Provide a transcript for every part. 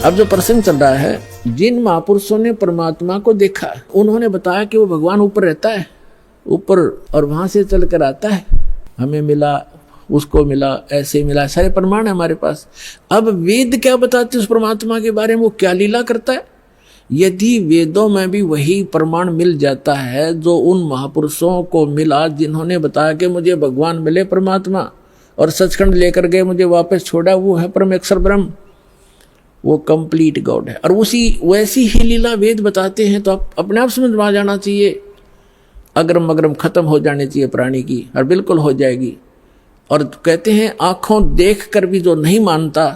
अब जो प्रसंग चल रहा है, जिन महापुरुषों ने परमात्मा को देखा उन्होंने बताया कि वो भगवान ऊपर रहता है, ऊपर, और वहां से चल कर आता है, हमें मिला, उसको मिला, ऐसे मिला, सारे प्रमाण है हमारे पास। अब वेद क्या बताते उस परमात्मा के बारे में, वो क्या लीला करता है? यदि वेदों में भी वही प्रमाण मिल जाता है जो उन महापुरुषों को मिला जिन्होंने बताया कि मुझे भगवान मिले परमात्मा और सचखंड लेकर गए, मुझे वापस छोड़ा, वो है परम अक्षर ब्रह्म, वो कंप्लीट गॉड है। और उसी वैसी ही लीला वेद बताते हैं, तो आप अपने आप समझ में आ जाना चाहिए, अग्रम अग्रम खत्म हो जानी चाहिए प्राणी की, और बिल्कुल हो जाएगी। और कहते हैं आंखों देख कर भी जो नहीं मानता,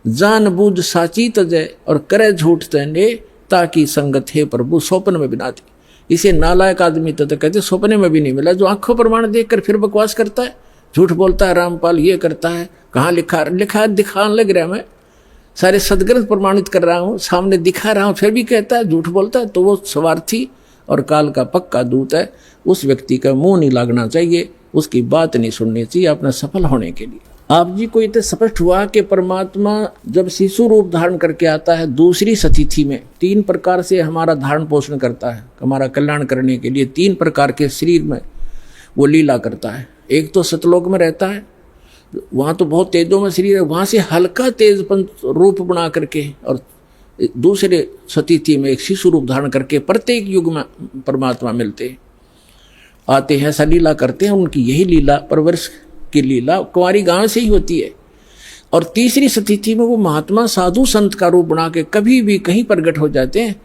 जान बूझ साची तजय और करे झूठ तने, ताकि संगत है प्रभु स्वप्न में बिना दी। इसे नालायक आदमी तो कहते स्वप्न में भी नहीं मिला, जो आंखों प्रमाण देख कर फिर बकवास करता है, झूठ बोलता है, रामपाल ये करता है, कहाँ लिखा दिखाने लग रहा है, मैं सारे सदग्रंथ प्रमाणित कर रहा हूँ, सामने दिखा रहा हूँ, फिर भी कहता है, झूठ बोलता है, तो वो स्वार्थी और काल का पक्का दूत है। उस व्यक्ति का मुंह नहीं लागना चाहिए, उसकी बात नहीं सुननी चाहिए अपना सफल होने के लिए। आप जी को इतना स्पष्ट हुआ कि परमात्मा जब शिशु रूप धारण करके आता है दूसरी सतिथि में, 3 प्रकार से हमारा धारण पोषण करता है, हमारा कल्याण करने के लिए 3 प्रकार के शरीर में वो लीला करता है। एक तो सतलोक में रहता है, वहाँ तो बहुत तेजों में शरीर है, वहाँ से हल्का तेजपन रूप बना करके, और दूसरे सतिथि में एक शिशु रूप धारण करके प्रत्येक युग में परमात्मा मिलते आते हैं, ऐसा लीला करते हैं। उनकी यही लीला परवर्ष की लीला कुंवारी गांव से ही होती है। और तीसरी स्थिति में वो महात्मा साधु संत का रूप बना के कभी भी कहीं प्रकट हो जाते हैं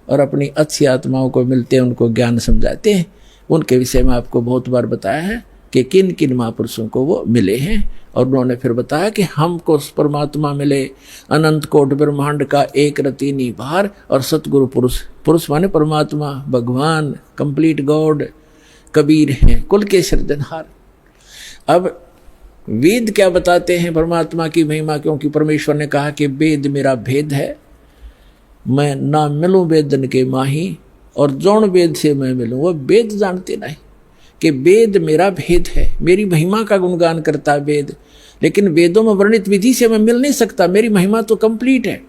और अपनी अच्छी आत्माओं को मिलते हैं, उनको ज्ञान समझाते हैं। उनके विषय में आपको बहुत बार बताया है कि किन किन महापुरुषों को वो मिले हैं, और उन्होंने फिर बताया कि हमको परमात्मा मिले अनंत कोट ब्रह्मांड का एक रति निभार, और सतगुरु पुरुष, पुरुष माने परमात्मा भगवान कंप्लीट गॉड कबीर हैं, कुल के सृजनहार। अब वेद क्या बताते हैं परमात्मा की महिमा, क्योंकि परमेश्वर ने कहा कि वेद मेरा भेद है, मैं ना मिलूं वेदन के माही, और जौन वेद से मैं मिलूं वो वेद जानते नहीं कि वेद मेरा भेद है। मेरी महिमा का गुणगान करता है वेद, लेकिन वेदों में वर्णित विधि से मैं मिल नहीं सकता, मेरी महिमा तो कंप्लीट है।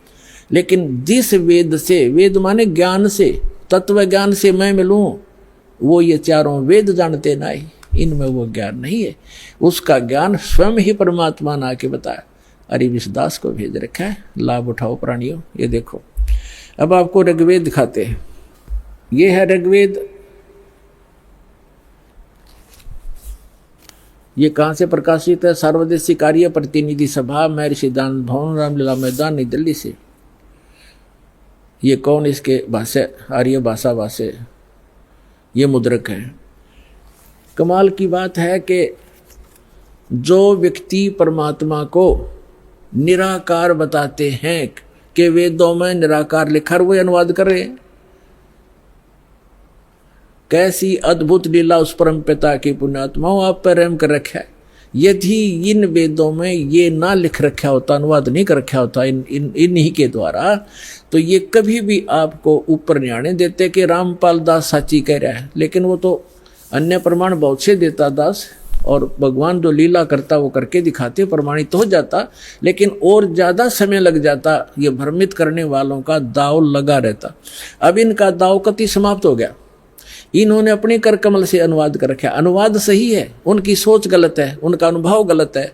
लेकिन जिस वेद से, वेद माने ज्ञान से, तत्व ज्ञान से मैं मिलूं, वो ये चारों वेद जानते नहीं, इनमें वो ज्ञान नहीं है। उसका ज्ञान स्वयं ही परमात्मा ने आके बताया। अरे विश्वदास को भेज रखा है, लाभ उठाओ प्राणियों। ये देखो, अब आपको ऋग्वेद दिखाते हैं। ये है ऋग्वेद। ये कहाँ से प्रकाशित है? सर्वदेशी कार्य प्रतिनिधि सभा, महर्षि दानंद भवन, रामलीला मैदान, नई दिल्ली से। ये कौन इसके भाषा? आर्य भाषा भाषा, ये मुद्रक है। कमाल की बात है कि जो व्यक्ति परमात्मा को निराकार बताते हैं कि वेदों में निराकार लिखा, वो अनुवाद कर रहे हैं। कैसी अद्भुत लीला उस परम पिता की पुण्यात्माओं, आप पर रहम कर रखा है। यदि इन वेदों में ये ना लिख रखा होता, अनुवाद नहीं कर रखा होता इन्हीं के द्वारा, तो ये कभी भी आपको ऊपर नहीं आने देते कि रामपाल दास साची कह रहा है। लेकिन वो तो अन्य प्रमाण बहुत से देता दास, और भगवान जो लीला करता वो करके दिखाते, प्रमाणित तो हो जाता, लेकिन और ज़्यादा समय लग जाता। ये भ्रमित करने वालों का दाव लगा रहता। अब इनका दाव कति समाप्त हो गया। इन्होंने अपने कर कमल से अनुवाद कर रखा। अनुवाद सही है, उनकी सोच गलत है, उनका अनुभव गलत है।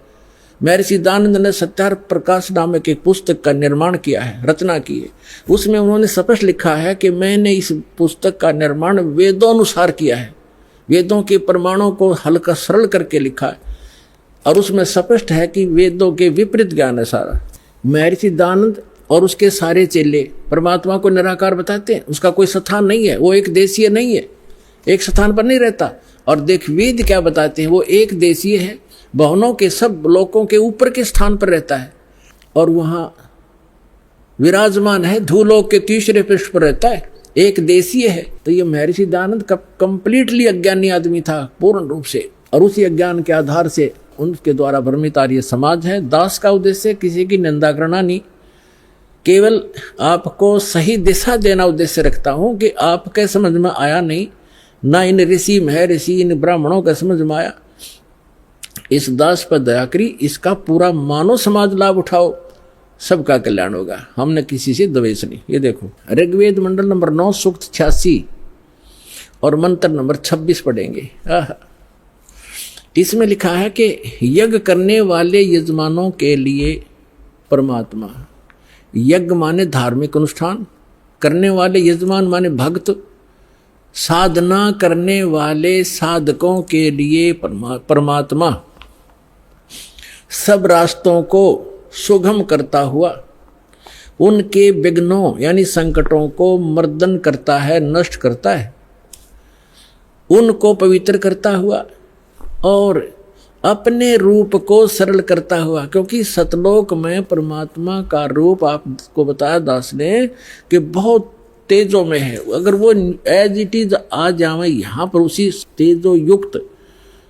महर्षि दानंद ने सत्यार प्रकाश नामक एक पुस्तक का निर्माण किया है, रचना की है। उसमें उन्होंने स्पष्ट लिखा है कि मैंने इस पुस्तक का निर्माण वेदोनुसार किया है, वेदों के प्रमाणों को हल्का सरल करके लिखा है, और उसमें स्पष्ट है कि वेदों के विपरीत ज्ञान है सारा। महर्षि दानंद और उसके सारे चेले परमात्मा को निराकार बताते हैं, उसका कोई स्थान नहीं है, वो एक देशीय नहीं है, एक स्थान पर नहीं रहता। और देख वेद क्या बताते हैं, वो एक देशीय है, भवनों के सब लोकों के ऊपर के स्थान पर रहता है, और वहाँ विराजमान है, धूलोक के तीसरे पृष्ठ पर रहता है, एक देशीय है। तो ये महर्षि दानंद का कंप्लीटली अज्ञानी आदमी था पूर्ण रूप से, और उसी अज्ञान के आधार से उनके द्वारा भ्रमित आर्य समाज है। दास का उद्देश्य किसी की निंदा करना नहीं, केवल आपको सही दिशा देना उद्देश्य रखता हूँ कि आपके समझ में आया नहीं, ना इन ऋषि महर्षि इन ब्राह्मणों का समझ में आया। इस दास पर दया करी, इसका पूरा मानव समाज लाभ उठाओ, सबका कल्याण होगा, हमने किसी से द्वेष नहीं। ये देखो ऋग्वेद मंडल नंबर 9 सूक्त 86 और मंत्र नंबर 26 पढ़ेंगे। इसमें लिखा है कि यज्ञ करने वाले यजमानों के लिए परमात्मा, यज्ञ माने धार्मिक अनुष्ठान करने वाले यजमान माने भक्त, साधना करने वाले साधकों के लिए परमात्मा सब रास्तों को सुगम करता हुआ उनके विघ्नों यानी संकटों को मर्दन करता है, नष्ट करता है, उनको पवित्र करता हुआ और अपने रूप को सरल करता हुआ। क्योंकि सतलोक में परमात्मा का रूप आपको बताया दास ने कि बहुत तेजों में है। अगर वो एज इट इज आ जावे यहाँ पर उसी तेजो युक्त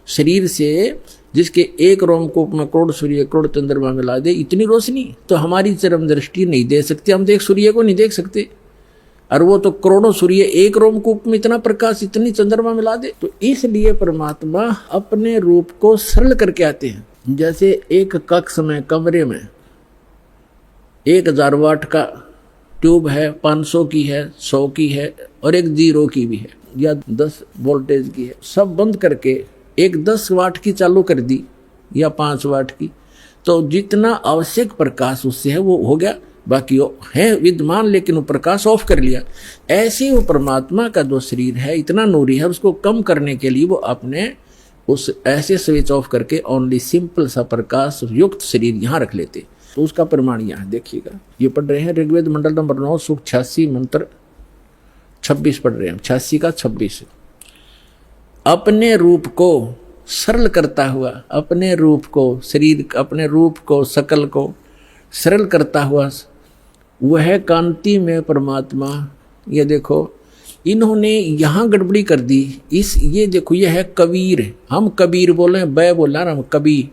शरीर से, जिसके एक रोमकूप में करोड़ सूर्य करोड़ चंद्रमा मिला दे, इतनी रोशनी तो हमारी चरम दृष्टि नहीं दे सकती। हम देख सूर्य को नहीं देख सकते, और वो तो करोड़ों सूर्य एक रोमकूप में इतना प्रकाश इतनी चंद्रमा मिला दे। तो इसलिए परमात्मा अपने रूप को सरल करके आते हैं। जैसे एक कक्ष में कमरे में 1000 वाट का ट्यूब है, 500 की है, 100 की है और एक 0 की भी है या 10 वोल्टेज की है, सब बंद करके एक 10 वाट की चालू कर दी या 5 वाट की, तो जितना आवश्यक प्रकाश उससे है वो हो गया, बाकी वो है विद्यमान लेकिन वो प्रकाश ऑफ कर लिया। ऐसे वो परमात्मा का जो शरीर है इतना नूरी है, उसको कम करने के लिए वो अपने उस ऐसे स्विच ऑफ करके ओनली सिंपल सा प्रकाश युक्त शरीर यहाँ रख लेते। तो उसका प्रमाण यहाँ देखिएगा, ये पढ़ रहे हैं ऋग्वेद मंडल नंबर 9 सूक्त 86 मंत्र 26 पढ़ रहे हैं, 86 का 26। अपने रूप को सरल करता हुआ, अपने रूप को शरीर, अपने रूप को सकल को सरल करता हुआ वह कांति में परमात्मा। ये देखो इन्होंने यहाँ गड़बड़ी कर दी। ये देखो ये है कबीर, हम कबीर बोले, बै बोला ना हम कबीर,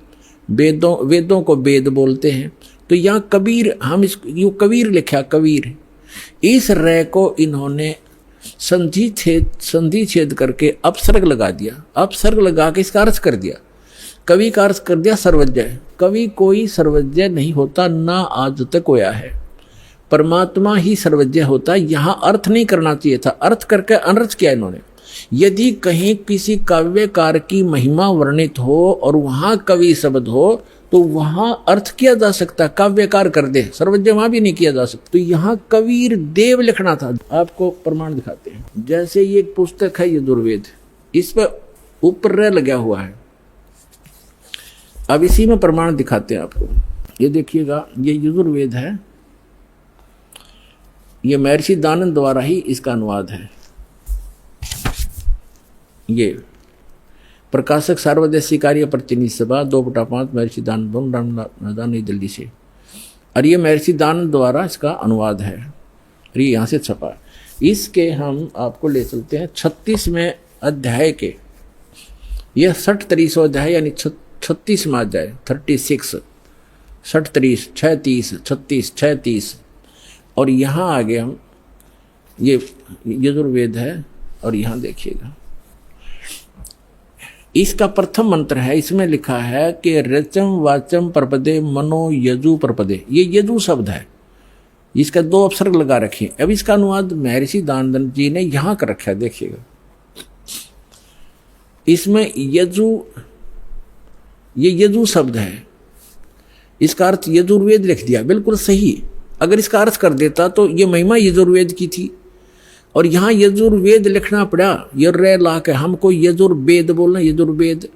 वेदों को वेद बोलते हैं, तो यहाँ कबीर हम यूँ कबीर लिखा कबीर। इस रे को इन्होंने संधि छेद करके अपसर्ग लगा दिया, अपसर्ग लगा के इसका अर्थ कर दिया, कवि का अर्थ कर दिया सर्वज्ञ। कवि कोई सर्वज्ञ नहीं होता, ना आज तक होया है, परमात्मा ही सर्वज्ञ होता है। यहाँ अर्थ नहीं करना चाहिए था, अर्थ करके अनर्थ किया इन्होंने। यदि कहीं किसी काव्यकार की महिमा वर्णित हो और वहाँ कवि शब्द हो तो वहाँ अर्थ किया जा सकता, काव्यकार कर दे, सर्वज्ञ वहाँ भी नहीं किया जा सकता। तो यहाँ कबीर देव लिखना था। आपको प्रमाण दिखाते हैं, जैसे ये एक पुस्तक है यजुर्वेद, इस पर ऊपर रे लगा हुआ है। अब इसी में प्रमाण दिखाते हैं आपको, ये देखिएगा, ये यजुर्वेद है, ये महर्षि दानंद द्वारा ही इसका अनुवाद है। ये प्रकाशक सार्वदेशी कार्य प्रतिनिधि सभा 2/5 महर्षि दानंद नई दिल्ली से, और ये महर्षि दानंद द्वारा इसका अनुवाद है और ये यहाँ से छपा। इसके हम आपको ले चलते हैं 36वें अध्याय के, यह 60 अध्याय यानी 36वां अध्याय 36 60 30 36 36 36। और यहाँ आगे हम ये यजुर्वेद है और यहाँ देखिएगा इसका प्रथम मंत्र है। इसमें लिखा है कि रचम वाचम प्रपदे मनो यजु प्रपदे, ये यजु शब्द है, इसका 2 अपसर्ग लगा रखे। अब इसका अनुवाद महर्षि दानंद जी ने यहाँ कर रखा है, देखिएगा इसमें यजु, ये यजु शब्द है, इसका अर्थ यजुर्वेद लिख दिया, बिल्कुल सही। अगर इसका अर्थ कर देता तो ये महिमा यजुर्वेद की थी, और यहाँ यजुर्वेद लिखना पड़ा, ये रे ला के हमको यजुर्वेद बोलना, यजुर्वेद,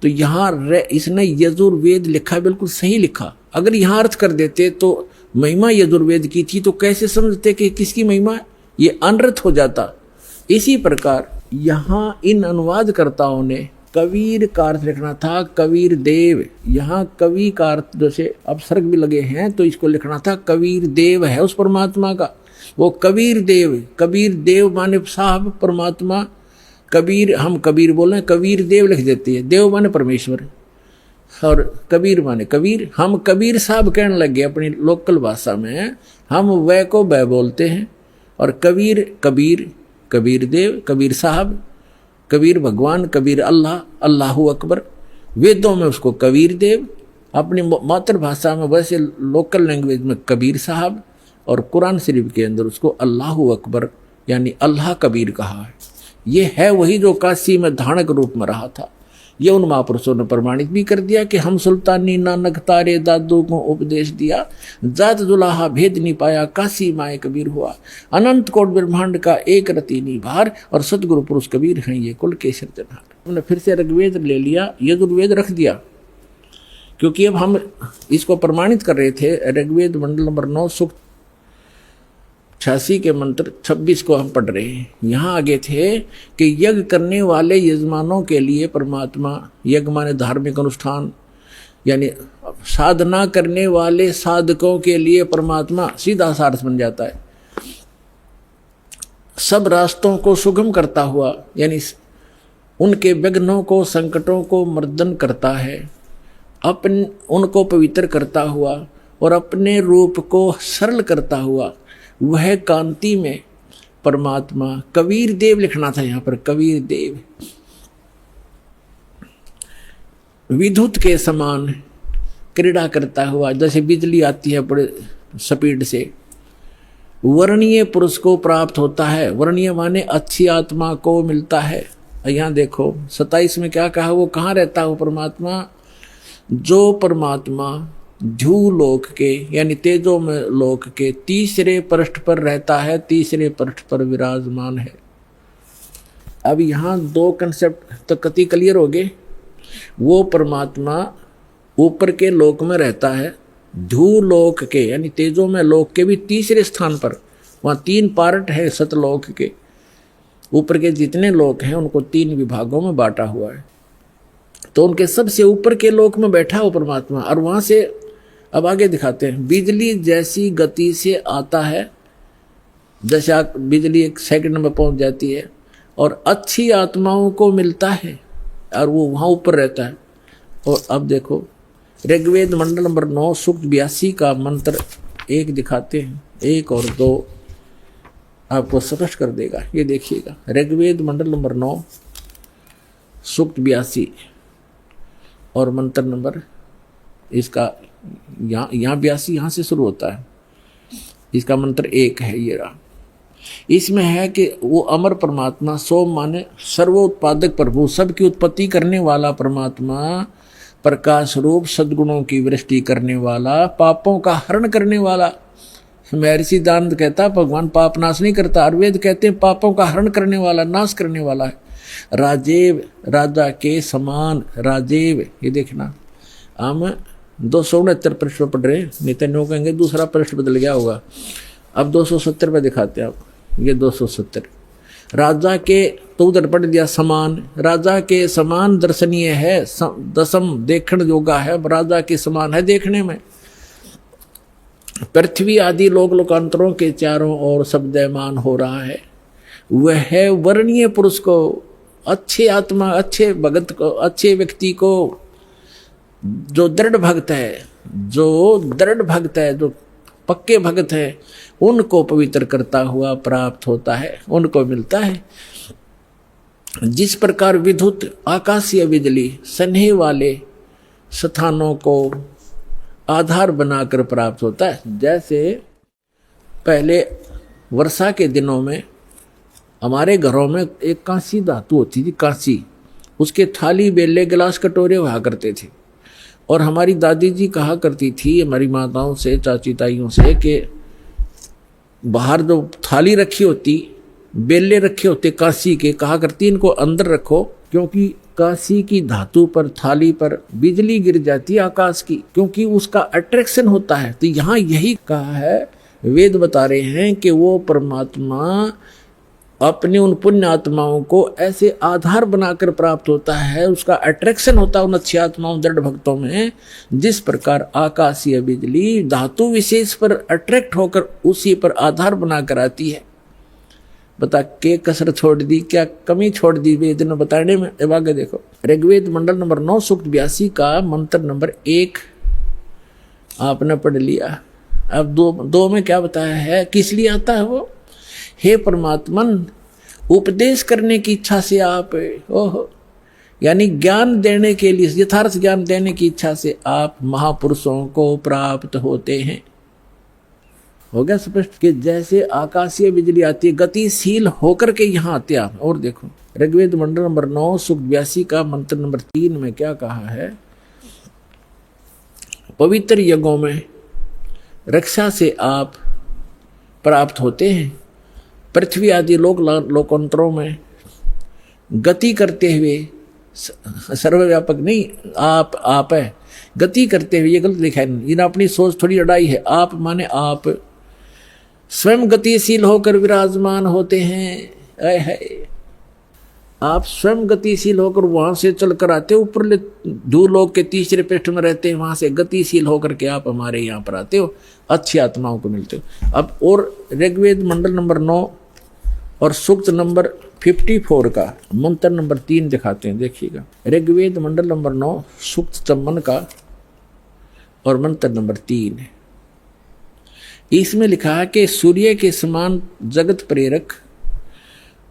तो यहाँ रे इसने यजुर्वेद लिखा, बिल्कुल सही लिखा। अगर यहाँ अर्थ कर देते तो महिमा यजुर्वेद की थी, तो कैसे समझते कि किसकी महिमा है, ये अनर्थ हो जाता। इसी प्रकार यहाँ इन अनुवादकर्ताओं ने कबीर का अर्थ लिखना था कबीर देव, यहाँ कवि का अर्थ जैसे अपसर्ग भी लगे हैं तो इसको लिखना था कबीर देव है उस परमात्मा का, वो कबीर देव माने साहब परमात्मा, कबीर हम कबीर बोल रहे हैं, कबीर देव लिख देते हैं, देव माने परमेश्वर और कबीर माने कबीर। हम कबीर साहब कहने लगे अपनी लोकल भाषा में, हम वह को वह बोलते हैं, और कबीर कबीर, कबीर देव, कबीर साहब, कबीर भगवान, कबीर अल्लाह, अल्लाहू अकबर। वेदों में उसको कबीर देव अपनी मातृभाषा में वैसे लोकल लैंग्वेज में कबीर साहब, और कुरान शरीफ के अंदर उसको अल्लाहु अकबर यानी अल्लाह कबीर कहा है। ये है वही जो काशी में धानक रूप में रहा था। ये उन महापुरुषों ने प्रमाणित भी कर दिया कि हम सुल्तानी नानक तारे दादू को उपदेश दिया, जात जुलाहा भेद नहीं पाया, काशी माए कबीर हुआ, अनंत कोट ब्रह्मांड का एक रति निभार, और सतगुरु पुरुष कबीर हैं ये कुल के सिरजनहार। हमने फिर से ऋग्वेद ले लिया, यजुर्वेद रख दिया, क्योंकि अब हम इसको प्रमाणित कर रहे थे। ऋग्वेद मंडल नंबर 9 सूक्त 86 के मंत्र 26 को हम पढ़ रहे हैं। यहाँ आगे थे कि यज्ञ करने वाले यजमानों के लिए परमात्मा, यज्ञ माने धार्मिक अनुष्ठान, यानी साधना करने वाले साधकों के लिए परमात्मा सीधा सारस बन जाता है। सब रास्तों को सुगम करता हुआ, यानी उनके विघ्नों को संकटों को मर्दन करता है, उनको पवित्र करता हुआ और अपने रूप को सरल करता हुआ, वह कांति में परमात्मा कबीर देव लिखना था यहाँ पर, कबीर देव विद्युत के समान क्रीड़ा करता हुआ, जैसे बिजली आती है बड़े स्पीड से, वर्णीय पुरुष को प्राप्त होता है। वर्णीय माने अच्छी आत्मा को मिलता है। यहाँ देखो 27 में क्या कहा, वो कहाँ रहता है वो परमात्मा, जो परमात्मा ध्रुव लोक के यानी तेजो में लोक के तीसरे पृष्ठ पर रहता है, तीसरे पृष्ठ पर विराजमान है। अब यहाँ 2 कंसेप्ट तो कति क्लियर हो गए। वो परमात्मा ऊपर के लोक में रहता है, ध्रुव लोक के यानी तेजो में लोक के भी तीसरे स्थान पर, वहाँ 3 पार्ट है सतलोक के। ऊपर के जितने लोक हैं उनको 3 विभागों में बांटा हुआ है, तो उनके सबसे ऊपर के लोक में बैठा हो परमात्मा। और वहां से अब आगे दिखाते हैं, बिजली जैसी गति से आता है, जैसे बिजली 1 सेकंड में पहुंच जाती है, और अच्छी आत्माओं को मिलता है और वो वहां ऊपर रहता है। और अब देखो ऋग्वेद मंडल नंबर 9 सूक्त 82 का मंत्र 1 दिखाते हैं, 1 और 2 आपको स्पष्ट कर देगा। ये देखिएगा, ऋग्वेद मंडल नंबर 9 सूक्त 82 और मंत्र नंबर इसका यहाँ 82 यहाँ से शुरू होता है, इसका मंत्र 1 है ये रहा। इसमें है कि वो अमर परमात्मा, सोम माने सर्वोत्पादक प्रभु, सबकी उत्पत्ति करने वाला परमात्मा, प्रकाश रूप सद्गुणों की वृष्टि करने वाला, पापों का हरण करने वाला। महर्षि दानंद कहता भगवान पाप नाश नहीं करता, आयुर्वेद कहते हैं पापों का हरण करने वाला, नाश करने वाला है। राजेव, राजा के समान, राजेव। ये देखना, हम 269 पृष्ठ पढ़ रहे हैं, नहीं तो कहेंगे दूसरा पृष्ठ बदल गया होगा। अब 270 पे दिखाते हैं आप, ये 270। राजा के, तो उधर पढ़ दिया समान, राजा के समान दर्शनीय है, दसम देखण योगा है, राजा के समान है देखने में। पृथ्वी आदि लोक लोकांतरों के चारों ओर शब्दमान हो रहा है। वह वर्णीय पुरुष को, अच्छे आत्मा, अच्छे भगत को, अच्छे व्यक्ति को, जो दृढ़ भक्त है, जो दृढ़ भक्त है, जो पक्के भक्त है, उनको पवित्र करता हुआ प्राप्त होता है, उनको मिलता है। जिस प्रकार विद्युत आकाशीय बिजली सन्हे वाले स्थानों को आधार बनाकर प्राप्त होता है, जैसे पहले वर्षा के दिनों में हमारे घरों में एक कांसी धातु होती थी, कांसी, उसके थाली बेले गिलास कटोरे हुआ करते थे। और हमारी दादी जी कहा करती थी हमारी माताओं से, चाची ताइयों से, कि बाहर जो थाली रखी होती, बेले रखे होते कांसी के, कहा करती इनको अंदर रखो, क्योंकि कांसी की धातु पर, थाली पर बिजली गिर जाती है आकाश की, क्योंकि उसका अट्रैक्शन होता है। तो यहाँ यही कहा है, वेद बता रहे हैं कि वो परमात्मा अपने उन पुण्य आत्माओं को ऐसे आधार बनाकर प्राप्त होता है, उसका अट्रैक्शन होता है उन अच्छी आत्माओं, दृढ़ भक्तों में। जिस प्रकार आकाशीय बिजली धातु विशेष पर अट्रैक्ट होकर उसी पर आधार बनाकर आती है। बता के कसर छोड़ दी, क्या कमी छोड़ दी वेद ने बताने में। अब आगे देखो, ऋग्वेद मंडल नंबर 9 सूक्त 82 का मंत्र नंबर 1 आपने पढ़ लिया। अब दो में क्या बताया है, किस लिए आता है वो। हे परमात्मन, उपदेश करने की इच्छा से आप, ओहो, यानी ज्ञान देने के लिए, यथार्थ ज्ञान देने की इच्छा से आप महापुरुषों को प्राप्त होते हैं। हो गया स्पष्ट कि जैसे आकाशीय बिजली आती है, गतिशील होकर के यहाँ आते हैं आप। और देखो ऋग्वेद मंडल नंबर 9 सूक्त 82 का मंत्र नंबर 3 में क्या कहा है, पवित्र यज्ञों में रक्षा से आप प्राप्त होते हैं, पृथ्वी आदि लोकांतरों में गति करते हुए, सर्वव्यापक नहीं, आप है गति करते हुए, ये गलत लिखा है, जिन्हें अपनी सोच थोड़ी अड़ाई है। आप माने आप स्वयं गतिशील होकर विराजमान होते हैं। आप स्वयं गतिशील होकर वहां से चल कर आते हो, ऊपर भूलोक के तीसरे पृष्ठ में रहते हैं, वहां से गतिशील होकर के आप हमारे यहाँ पर आते हो, अच्छी आत्माओं को मिलते हो। अब और ऋग्वेद मंडल नंबर 9 और सूक्त नंबर 54 का मंत्र नंबर 3 दिखाते हैं, देखिएगा। ऋग्वेद मंडल नंबर 9 सूक्त 54 का और मंत्र नंबर 3 है। इसमें लिखा है कि सूर्य के समान जगत प्रेरक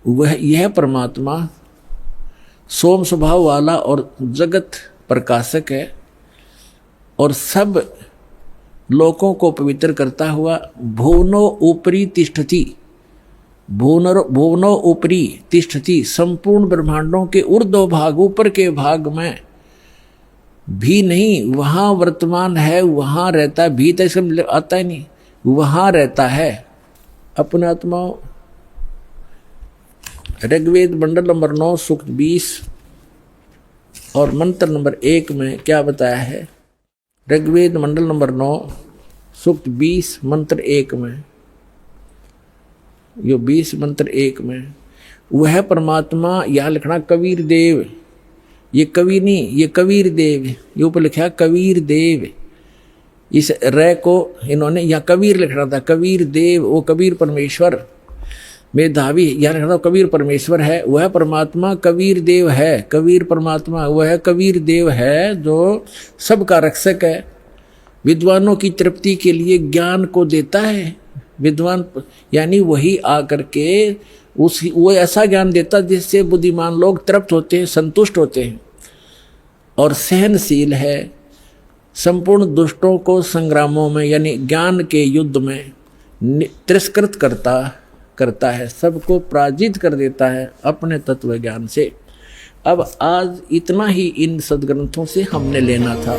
वह यह परमात्मा सोम स्वभाव वाला और जगत प्रकाशक है, और सब लोकों को पवित्र करता हुआ भुवनो ऊपरी तिष्ठति, भुवनो ऊपरी तिष्ठति, संपूर्ण ब्रह्मांडों के ऊर्ध्व भाग, ऊपर के भाग में भी नहीं, वहां वर्तमान है, वहां रहता है। भी तो इसमें आता ही नहीं, वहां रहता है अपने आत्माओं। ऋग्वेद मंडल नंबर 9 सूक्त 20 और मंत्र नंबर 1 में क्या बताया है, ऋग्वेद मंडल नंबर 9 सूक्त 20 मंत्र 1 में, यो 20 मंत्र 1 में वह परमात्मा, यह लिखना कबीर देव, ये कवि नहीं, ये कबीर देव, ये ऊपर लिखा कबीर देव, इस रे को इन्होंने यहाँ कबीर लिखना था, कबीर देव, वो कबीर परमेश्वर मेधावी, यहाँ लिखना था कबीर परमेश्वर है, वह परमात्मा कबीर देव है। कबीर परमात्मा वह कबीर देव है जो सबका रक्षक है, विद्वानों की तृप्ति के लिए ज्ञान को देता है। विद्वान यानी वही आकर के वो ऐसा ज्ञान देता जिससे बुद्धिमान लोग तृप्त होते हैं, संतुष्ट होते हैं, और सहनशील है, संपूर्ण दुष्टों को संग्रामों में यानी ज्ञान के युद्ध में तिरस्कृत करता है, सबको पराजित कर देता है अपने तत्व ज्ञान से। अब आज इतना ही इन सद्ग्रंथों से हमने लेना था।